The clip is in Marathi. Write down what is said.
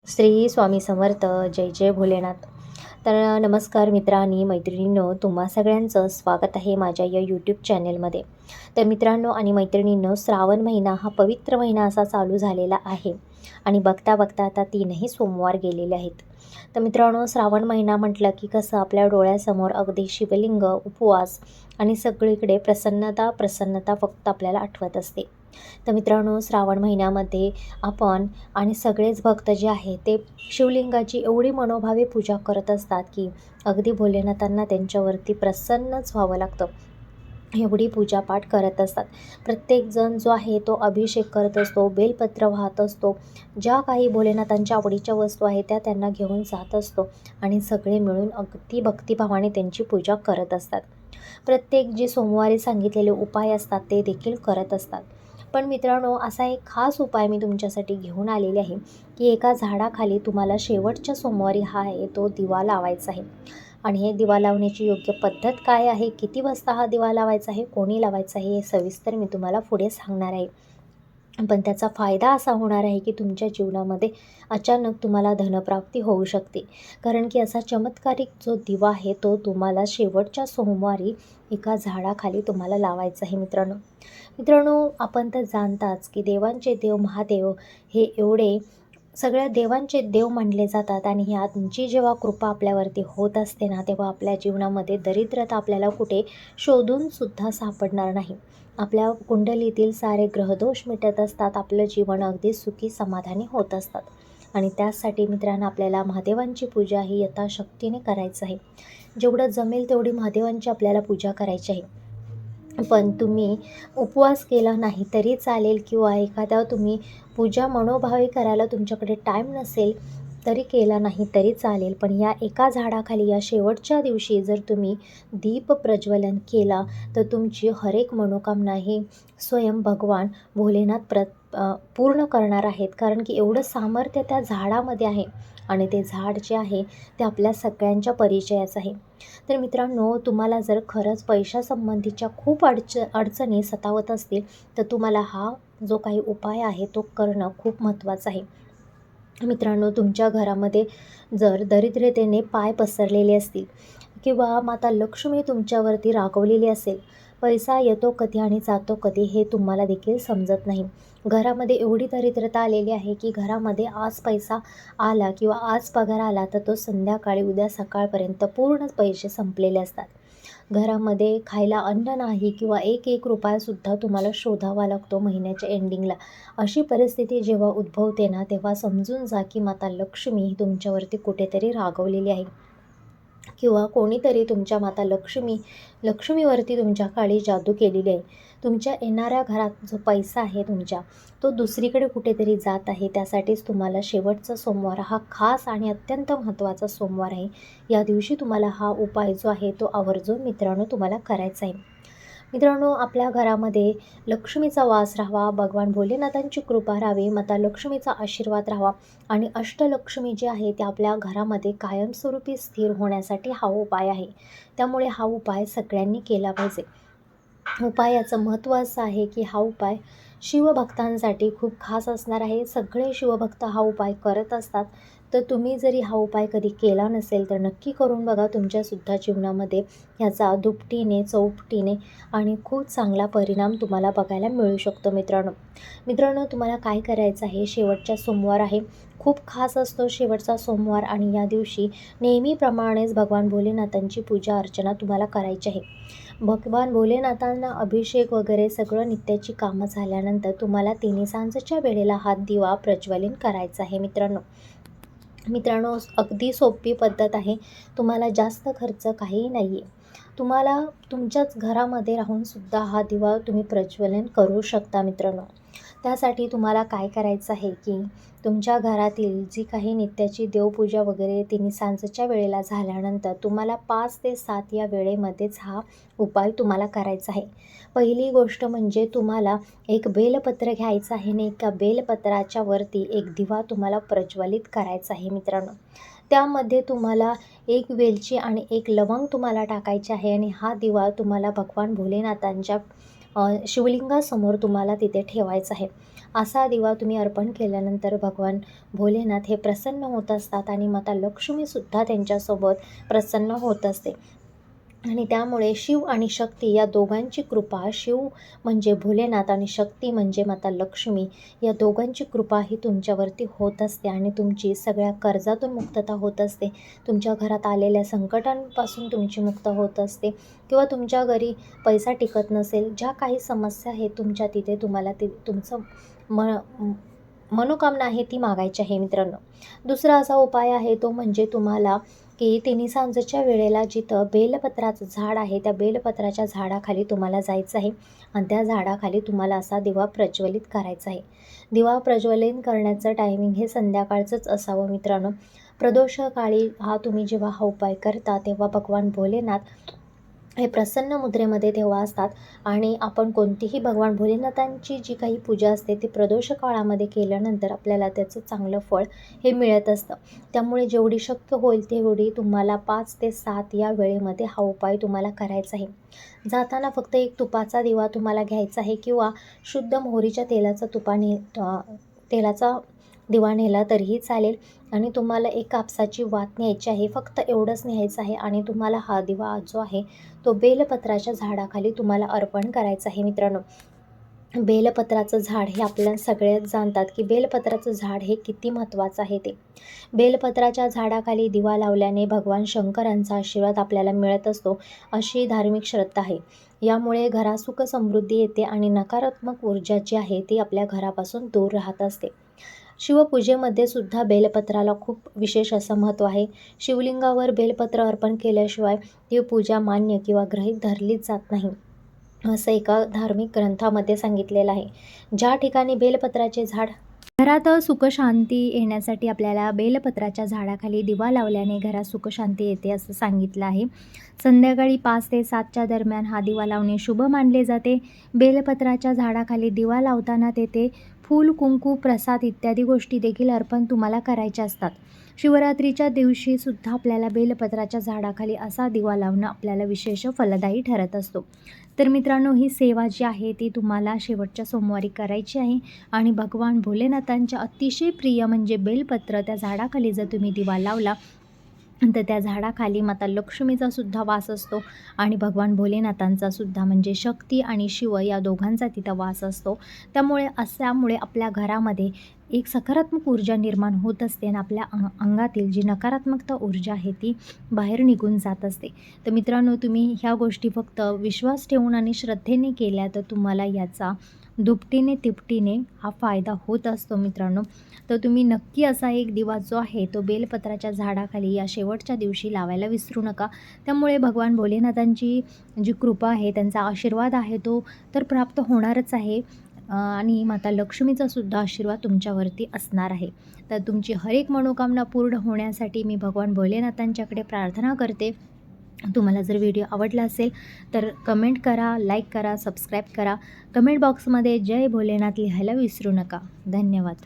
श्री स्वामी समर्थ. जय जय भोलेनाथ. तर नमस्कार मित्रांनी मैत्रिणींनो, तुम्हा सगळ्यांचं स्वागत आहे माझ्या या यूट्यूब चॅनलमध्ये. तर मित्रांनो आणि मैत्रिणींनो, श्रावण महिना हा पवित्र महिना असा चालू झालेला आहे आणि बघता बघता आता 3ही सोमवार गेलेले आहेत. तर मित्रांनो, श्रावण महिना म्हटलं की कसं आपल्या डोळ्यासमोर अगदी शिवलिंग, उपवास आणि सगळीकडे प्रसन्नता प्रसन्नता फक्त आपल्याला आठवत असते. तर मित्रांनो, श्रावण महिन्यामध्ये आपण आणि सगळेच भक्त जे आहेत ते शिवलिंगाची एवढी मनोभावे पूजा करत असतात की अगदी भोलेनाथांना त्यांच्यावरती प्रसन्नच व्हावं लागतं. एवढी पूजापाठ करत असतात. प्रत्येकजण जो आहे तो अभिषेक करत असतो, बेलपत्र वाहत असतो. ज्या काही भोलेनाथांच्या आवडीच्या वस्तू आहेत त्या त्यांना घेऊन जात असतो आणि सगळे मिळून अगदी भक्तिभावाने त्यांची पूजा करत असतात. प्रत्येक जे सोमवारी सांगितलेले उपाय असतात ते देखील करत असतात. पण मित्रांनो, असा एक खास उपाय मी तुमच्यासाठी घेऊन आलेले आहे की एका झाडाखाली तुम्हाला शेवटच्या सोमवारी हा आहे तो दिवा लावायचा आहे. आणि हे दिवा लावण्याची योग्य पद्धत काय आहे, किती वाजता हा दिवा लावायचा आहे, कोणी लावायचा आहे, हे सविस्तर मी तुम्हाला पुढे सांगणार आहे. पण त्याचा फायदा असा होणार आहे की तुमच्या जीवनामध्ये अचानक तुम्हाला धनप्राप्ती होऊ शकते. कारण की असा चमत्कारिक जो दिवा आहे तो तुम्हाला शेवटच्या सोमवारी एका झाडाखाली तुम्हाला लावायचा आहे मित्रांनो. मित्रांनो, आपण तर जाणताच की देवांचे देव महादेव हे एवढे सगळ्या देवांचे देव मानले जातात आणि ह्यांची जेव्हा कृपा आपल्यावरती होत असते ना, तेव्हा आपल्या जीवनामध्ये दरिद्रता आपल्याला कुठे शोधूनसुद्धा सापडणार नाही. आपल्या कुंडलीतील सारे ग्रहदोष मिटत असतात. आपलं जीवन अगदी सुखी समाधानी होत असतात. आणि त्याचसाठी मित्रांनो, आपल्याला महादेवांची पूजा ही यथाशक्तीने करायचं आहे. जेवढं जमेल तेवढी महादेवांची आपल्याला पूजा करायची आहे. पण तुम्ही उपवास केला नाही तरी चालेल किंवा एखादा तुम्ही पूजा मनोभावे करायला तुमच्याकडे टाईम नसेल तरी केला नाही तरी चालेल. पण या एका झाडाखाली या शेवटच्या दिवशी जर तुम्ही दीप प्रज्वलन केला तर तुमची हर एक मनोकामना ही स्वयं भगवान भोलेनाथ पूर्ण करणार आहेत. कारण की एवढं सामर्थ्य त्या झाडामध्ये आहे आणि ते झाड जे आहे ते आपल्या सगळ्यांच्या परिचयाचं आहे. तर मित्रांनो, तुम्हाला जर खरंच पैशासंबंधीच्या खूप अडचणी सतावत असतील तर तुम्हाला हा जो काही उपाय आहे तो करणं खूप महत्त्वाचं आहे. मित्रांनो, तुमच्या घरामध्ये जर दरिद्रतेने पाय पसरलेले असतील किंवा माता लक्ष्मी तुमच्यावरती रागवलेली असेल, पैसा येतो कधी आणि जातो कधी हे तुम्हाला देखील समजत नाही. घरामध्ये एवढी दरिद्रता आलेली आहे की घरामध्ये आज पैसा आला किंवा आज पगार आला तर तो संध्याकाळी उद्या सकाळपर्यंत पूर्ण पैसे संपलेले असतात. घरामध्ये खायला अन्न नाही किंवा एक एक रुपयासुद्धा तुम्हाला शोधावा लागतो महिन्याच्या एंडिंगला. अशी परिस्थिती जेव्हा उद्भवते ना, तेव्हा समजून जा की माता लक्ष्मी ही तुमच्यावरती कुठेतरी रागवलेली आहे किंवा कोणीतरी तुमच्या माता लक्ष्मीवरती तुमच्या काळी जादू केलेली आहे. तुमच्या येणाऱ्या घरात जो पैसा आहे तुमच्या, तो दुसरीकडे कुठेतरी जात आहे. त्यासाठीच तुम्हाला शेवटचा सोमवार हा खास आणि अत्यंत महत्त्वाचा सोमवार आहे. या दिवशी तुम्हाला हा उपाय जो आहे तो आवर्जून मित्रांनो तुम्हाला करायचा आहे. मित्रांनो, आपल्या घरामध्ये लक्ष्मीचा वास राहावा, भगवान भोलेनाथांची कृपा राहावी, माता लक्ष्मीचा आशीर्वाद राहावा आणि अष्टलक्ष्मी जी आहे ते आपल्या घरामध्ये कायमस्वरूपी स्थिर होण्यासाठी हा उपाय आहे. त्यामुळे हा उपाय सगळ्यांनी केला पाहिजे. उपायाचं महत्त्व असं आहे की हा उपाय शिवभक्तांसाठी खूप खास असणार आहे. सगळे शिवभक्त हा उपाय करत असतात. तर तुम्ही जरी हा उपाय कधी केला नसेल तर नक्की करून बघा. तुमच्यासुद्धा जीवनामध्ये ह्याचा दुपटीने चौपटीने आणि खूप चांगला परिणाम तुम्हाला बघायला मिळू शकतो मित्रांनो, तुम्हाला काय करायचं आहे, शेवटचा सोमवार आहे, खूप खास असतो शेवटचा सोमवार आणि या दिवशी नेहमीप्रमाणेच भगवान भोलेनाथांची पूजा अर्चना तुम्हाला करायची आहे. भगवान भोलेनाथांना अभिषेक वगैरे सगळं नित्याची कामं झाल्यानंतर तुम्हाला तिन्ही सांजेच्या वेळेला हा दिवा प्रज्वलित करायचा आहे मित्रांनो, अगदी सोपी पद्धत आहे. तुम्हाला जास्त खर्च काहीही नाही आहे. तुम्हाला तुमच्याच घरामध्ये राहूनसुद्धा हा दिवा तुम्ही प्रज्वलन करू शकता मित्रांनो. त्यासाठी तुम्हाला काय करायचं आहे की तुमच्या घरातील जी काही नित्याची देवपूजा वगैरे तिन्ही सांजेच्या वेळेला झाल्यानंतर तुम्हाला 5 ते 7 या वेळेमध्येच हा उपाय तुम्हाला करायचा आहे. पहिली गोष्ट म्हणजे तुम्हाला एक बेलपत्र घ्यायचं आहे आणि एका बेलपत्राच्या वरती एक दिवा तुम्हाला प्रज्वलित करायचा आहे मित्रांनो. त्यामध्ये तुम्हाला एक वेलची आणि एक लवंग तुम्हाला टाकायची आहे आणि हा दिवा तुम्हाला भगवान भोलेनाथांच्या शिवलिंगासमोर तुम्हाला तिथे ठेवायचा आहे. असा दिवा तुम्ही अर्पण केल्यानंतर भगवान भोलेनाथ हे प्रसन्न होत असतात आणि माता लक्ष्मीसुद्धा त्यांच्यासोबत प्रसन्न होत असते. आणि त्यामुळे शिव आणि शक्ती या दोघांची कृपा, शिव म्हणजे भोलेनाथ आणि शक्ती म्हणजे माता लक्ष्मी, या दोघांची कृपा ही तुमच्यावरती होत असते आणि तुमची सगळ्या कर्जातून मुक्तता होत असते. तुमच्या घरात आलेल्या संकटांपासून तुमची मुक्त होत असते किंवा तुमच्या घरी पैसा टिकत नसेल, ज्या काही समस्या आहेत तुमच्या, तिथे तुम्हाला ते तुमचं मनोकामना आहे ती मागायची आहे मित्रांनो. दुसरा असा उपाय आहे तो म्हणजे तुम्हाला की तिन्ही सांजेच्या वेळेला जिथं बेलपत्राचं झाड आहे त्या बेलपत्राच्या झाडाखाली तुम्हाला जायचं आहे आणि त्या झाडाखाली तुम्हाला असा दिवा प्रज्वलित करायचा आहे. दिवा प्रज्वलित करण्याचं टायमिंग हे संध्याकाळचंच असावं मित्रांनो. प्रदोषकाळी तुम्ही जेव्हा हा उपाय करता तेव्हा भगवान भोलेनाथ हे प्रसन्न मुद्रेमध्ये तेव्हा असतात आणि आपण कोणतीही भगवान भोलेनाथांची जी काही पूजा असते ती प्रदोष काळामध्ये केल्यानंतर आपल्याला त्याचं चांगलं फळ हे मिळत असतं. त्यामुळे जेवढी शक्य होईल तेवढी तुम्हाला 5 ते 7 या वेळेमध्ये हा उपाय तुम्हाला करायचा आहे. जाताना फक्त एक तुपाचा दिवा तुम्हाला घ्यायचा आहे किंवा शुद्ध मोहरीच्या तेलाचा दिवा नेला तरीही चालेल आणि तुम्हाला एक कापसाची वात न्यायची आहे. फक्त एवढंच न्यायचं आहे आणि तुम्हाला हा दिवा जो आहे तो बेलपत्राच्या झाडाखाली तुम्हाला अर्पण करायचा आहे मित्रांनो. बेलपत्राचं झाड हे आपल्याला सगळेच जाणतात की बेलपत्राचं झाड हे किती महत्त्वाचं आहे ते. बेलपत्राच्या झाडाखाली दिवा लावल्याने भगवान शंकरांचा आशीर्वाद आपल्याला मिळत असतो, अशी धार्मिक श्रद्धा आहे. यामुळे घरात सुख समृद्धी येते आणि नकारात्मक ऊर्जा जी आहे ती आपल्या घरापासून दूर राहत असते. शिवपूजेमध्ये सुद्धा बेलपत्राला खूप विशेष असं महत्त्व आहे. शिवलिंगावर बेलपत्र अर्पण केल्याशिवाय ती पूजा मान्य किंवा गृहीत धरलीच जात नाही, असं एका धार्मिक ग्रंथामध्ये सांगितलेलं आहे. ज्या ठिकाणी बेलपत्राचे झाड घरात सुखशांती येण्यासाठी आपल्याला बेलपत्राच्या झाडाखाली दिवा लावल्याने घरात सुखशांती येते असं सांगितलं आहे. संध्याकाळी 5 ते 7च्या दरम्यान हा दिवा लावणे शुभ मानले जाते. बेलपत्राच्या झाडाखाली दिवा लावताना तेथे फूल, कुंकू, प्रसाद इत्यादी गोष्टी देखील अर्पण तुम्हाला करायच्या असतात. शिवरात्रीच्या दिवशी सुद्धा आपल्याला बेलपत्राच्या झाडाखाली असा दिवा लावणं आपल्याला विशेष फलदायी ठरत असतो. तर मित्रांनो, ही सेवा जी आहे ती तुम्हाला शेवटच्या सोमवारी करायची आहे आणि भगवान भोलेनाथांच्या अतिशय प्रिय म्हणजे बेलपत्र त्या झाडाखाली जर तुम्ही दिवा लावला तर त्या झाडाखाली माता लक्ष्मीचा सुद्धा वास असतो आणि भगवान भोलेनाथांचा सुद्धा म्हणजे शक्ती आणि शिव या दोघांचा तिथं वास असतो. त्यामुळे आपल्या घरामध्ये एक सकारात्मक ऊर्जा निर्माण होत असते आणि आपल्या अंगातील जी नकारात्मकता ऊर्जा आहे ती बाहेर निघून जात असते. तर मित्रांनो, तुम्ही ह्या गोष्टी फक्त विश्वास ठेवून आणि श्रद्धेने केल्या तर तुम्हाला याचा दुपटीने तिपटीने हा फायदा होत असतो मित्रांनो. तर तुम्ही नक्की असा एक दिवा जो आहे तो बेलपत्राच्या झाडाखाली या शेवटच्या दिवशी लावायला विसरू नका. त्यामुळे भगवान भोलेनाथांची जी कृपा आहे, त्यांचा आशीर्वाद आहे तो तर प्राप्त होणारच आहे आणि माता लक्ष्मीचा सुद्धा आशीर्वाद तुमच्यावरती असणार आहे. तर तुमची हर एक मनोकामना पूर्ण होण्यासाठी मी भगवान भोलेनाथांच्याकडे प्रार्थना करते. तुम्हाला जर व्हिडिओ आवडला असेल तर कमेंट करा, लाईक करा, सबस्क्राईब करा. कमेंट बॉक्समध्ये जय भोलेनाथ लिहायला विसरू नका. धन्यवाद.